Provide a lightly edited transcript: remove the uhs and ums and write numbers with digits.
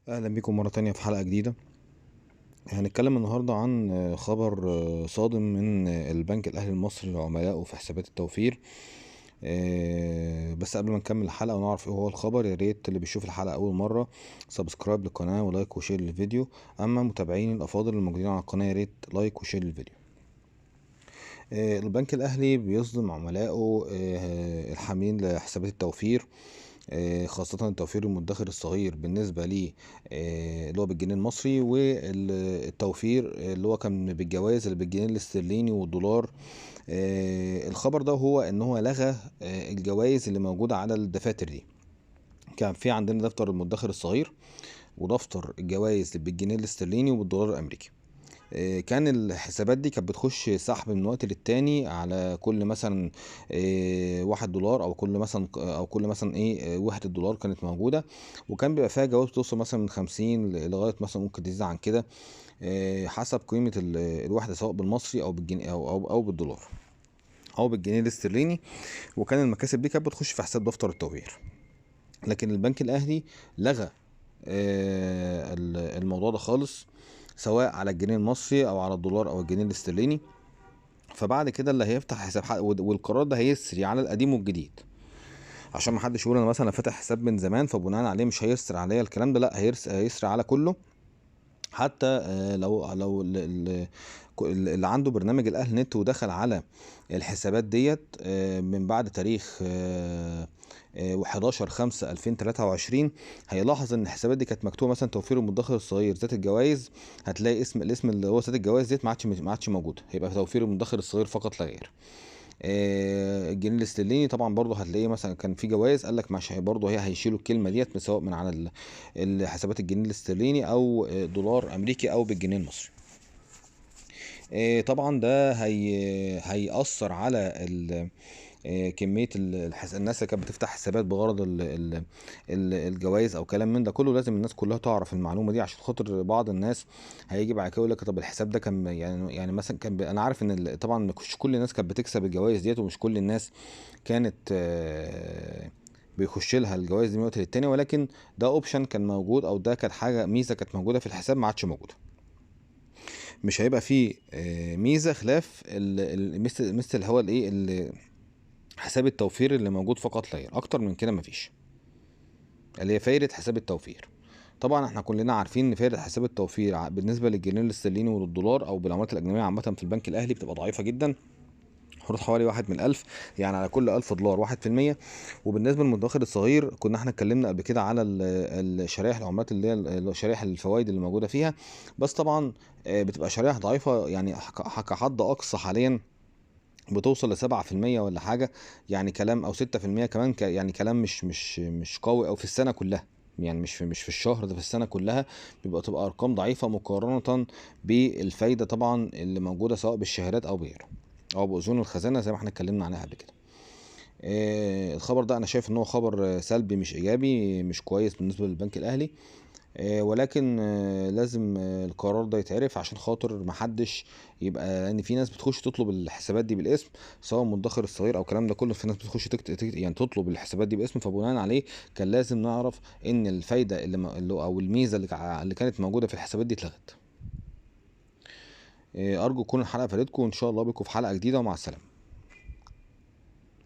اهلا بيكم مرة تانية في حلقة جديدة. هنتكلم النهاردة عن خبر صادم من البنك الاهلي المصري لعملائه في حسابات التوفير. بس قبل ما نكمل الحلقة ونعرف ايه هو الخبر، يا ريت اللي بيشوف الحلقة اول مرة سبسكرايب للقناة ولايك وشير للفيديو. اما متابعين الافاضل الموجودين على القناة يا ريت لايك وشير للفيديو. البنك الاهلي بيصدم عملائه الحاملين لحسابات التوفير، خاصة التوفير المدخر الصغير بالنسبة لي اللي هو بالجنيه المصري، والتوفير اللي هو كان بالجوائز اللي بالجنيه الاسترليني والدولار. الخبر ده هو ان هو لغى الجوائز اللي موجودة على الدفاتر دي. كان في عندنا دفتر المدخر الصغير ودفتر الجوائز اللي بالجنيه الاسترليني والدولار الامريكي. كان الحسابات دي كانت بتخش سحب من وقت للتاني على كل مثلا 1 دولار، او كل مثلا وحدة دولار كانت موجودة، وكان بيبقى فيها جوائز توصل مثلا من 50 لغاية مثلا ممكن تزيد عن كده حسب قيمة الوحدة، سواء بالمصري او بالجنيه او بالدولار او بالجنيه الاسترليني. وكان المكاسب دي كانت بتخش في حساب دفتر التوفير. لكن البنك الاهلي لغى الموضوع ده خالص، سواء على الجنيه المصري او على الدولار او الجنيه الاسترليني. فبعد كده اللي هيفتح حساب والقرار ده هيسري على القديم والجديد، عشان ما حدش يقول انا مثلا فاتح حساب من زمان فبناء عليه مش هيسري عليا الكلام ده. لا، هيسري على كله. حتى لو اللي عنده برنامج الاهل نت ودخل على الحسابات ديت من بعد تاريخ 11/5/2023، هيلاحظ ان الحسابات دي كانت مكتوبه مثلا توفير المدخر الصغير ذات الجوائز. هتلاقي الاسم اللي هو ذات الجوائز ديت ما عادش موجود، هيبقى توفير المدخر الصغير فقط لا غير. الجنيه الاسترليني طبعا برضه هتلاقيه مثلا كان في جوائز، قال لك مش برضه هيشيلوا الكلمه ديت سواء من على الحسابات الجنيه الاسترليني او دولار امريكي او بالجنيه المصري. طبعا ده هيأثر على كمية الناس اللي كانت بتفتح حسابات بغرض الجوائز او كلام من ده كله. لازم الناس كلها تعرف المعلومة دي، عشان خاطر بعض الناس هيجي بعد كده يقول لك طب الحساب ده كان يعني مثلا كان انا عارف ان طبعا مش كل الناس كانت بتكسب الجوائز ديت، ومش كل الناس كانت بيخش لها الجوائز دي من وقت للتاني، ولكن ده اوبشن كان موجود، او ده كانت حاجة ميزة كانت موجودة في الحساب ما عادش موجودة. مش هيبقى فيه ميزه خلاف مثل اللي هو حساب التوفير اللي موجود فقط لا غير. اكتر من كده مفيش، اللي هي فايده حساب التوفير. طبعا احنا كلنا عارفين ان فايده حساب التوفير بالنسبه للجنيه الاسترليني وللدولار او بالعملات الاجنبيه عامه في البنك الاهلي بتبقى ضعيفه جدا، حوالي 1/1000، يعني على كل 1000 دولار 1%. وبالنسبه للمدخر الصغير كنا احنا اتكلمنا قبل كده على الشرائح العملات اللي هي شرائح الفوائد اللي موجوده فيها. بس طبعا بتبقى شرائح ضعيفه، يعني كحد اقصى حاليا بتوصل ل7% ولا حاجه، يعني كلام، او 6% كمان، يعني كلام مش قوي، او في السنه كلها، يعني مش في الشهر ده، في السنه كلها تبقى ارقام ضعيفه مقارنه بالفايده طبعا اللي موجوده سواء بالشهادات او بغيره او باذون الخزانه زي ما احنا اتكلمنا عنها قبل كده. الخبر ده انا شايف ان هو خبر سلبي مش ايجابي، مش كويس بالنسبه للبنك الاهلي. ولكن لازم القرار ده يتعرف عشان خاطر محدش يبقى، لان في ناس بتخش تطلب الحسابات دي بالاسم، سواء المدخر الصغير او الكلام ده كله. في ناس بتخش يعني تطلب الحسابات دي باسم، فبناء عليه كان لازم نعرف ان الفايده او الميزه اللي كانت موجوده في الحسابات دي اتلغت. ارجو تكون الحلقه فادتكم، وان شاء الله بكم في حلقه جديده، ومع السلامه.